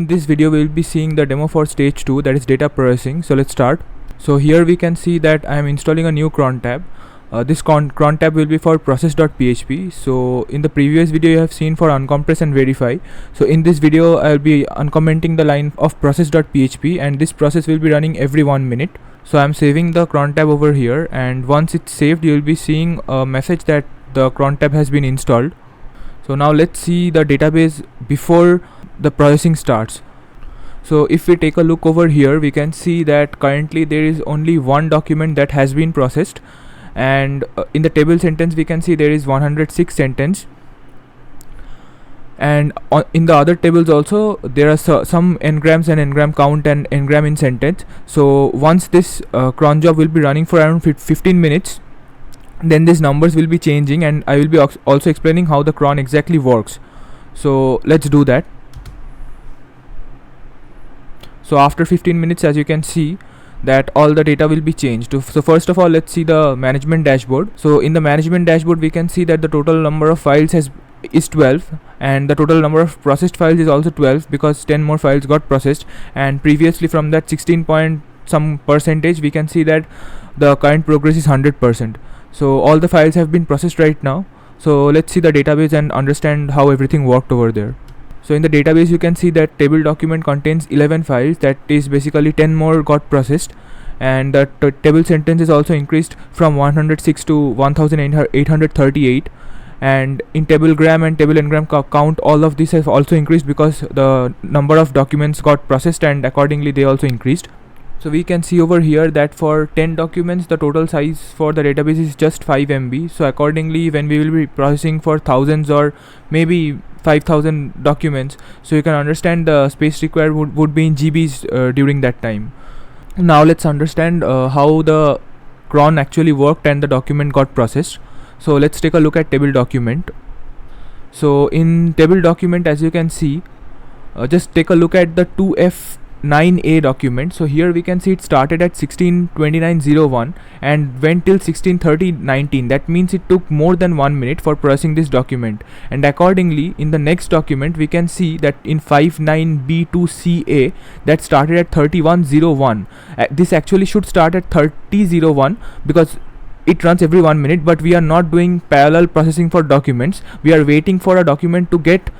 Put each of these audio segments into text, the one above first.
In this video we will be seeing the demo for stage 2, that is data processing. So let's start. So here we can see that I am installing a new cron tab. This cron tab will be for process.php. So in the previous video you have seen for uncompress and verify. So in this video I will be uncommenting the line of process.php, and this process will be running every 1 minute. So I am saving the cron tab over here, and once it's saved you will be seeing a message that the cron tab has been installed. So now let's see the database before the processing starts. So if we take a look over here, we can see that currently there is only one document that has been processed, and in the table sentence we can see there is 106 sentence, and in the other tables also there are some n-grams and n-gram count and n-gram in sentence. So once this cron job will be running for around 15 minutes, then these numbers will be changing, and I will be also explaining how the cron exactly works. So let's do that. So after 15 minutes, as you can see, that all the data will be changed. So first of all, let's see the management dashboard. So in the management dashboard we can see that the total number of files is 12, and the total number of processed files is also 12 because 10 more files got processed, and previously from that 16 point some percentage we can see that the current progress is 100%. So all the files have been processed right now. So let's see the database and understand how everything worked over there. So in the database you can see that table document contains 11 files, that is basically 10 more got processed, and the table sentence is also increased from 106 to 1838, and in table gram and table n-gram count, all of this has also increased because the number of documents got processed and accordingly they also increased. So we can see over here that for 10 documents the total size for the database is just 5 MB. So accordingly when we will be processing for thousands or maybe 5,000 documents, so you can understand the space required would be in GBs during that time. Now let's understand how the cron actually worked and the document got processed. So let's take a look at table document. So in table document, as you can see, just take a look at the 2F9A document. So here we can see it started at 16:29:01 and went till 16:30:19. That means it took more than 1 minute for processing this document, and accordingly in the next document we can see that in 59B2CA that started at 31:01. This actually should start at 30:01 because it runs every 1 minute, but we are not doing parallel processing for documents. We are waiting for a document to get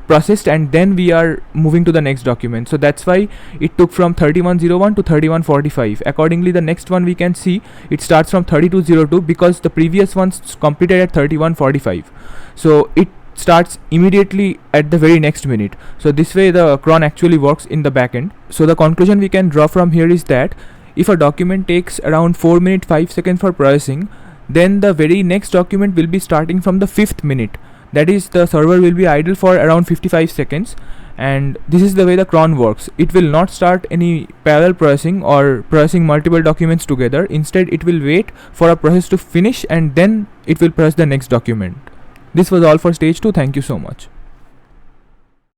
processed and then we are moving to the next document. So that's why it took from 31:01 to 31:45. Accordingly the next one we can see it starts from 32:02 because the previous ones completed at 31:45. So it starts immediately at the very next minute. So this way the cron actually works in the backend. So the conclusion we can draw from here is that if a document takes around 4 minutes 5 seconds for processing, then the very next document will be starting from the 5th minute. That is, the server will be idle for around 55 seconds, and this is the way the cron works. It will not start any parallel processing or processing multiple documents together. Instead it will wait for a process to finish and then it will process the next document. This was all for stage 2. Thank you so much.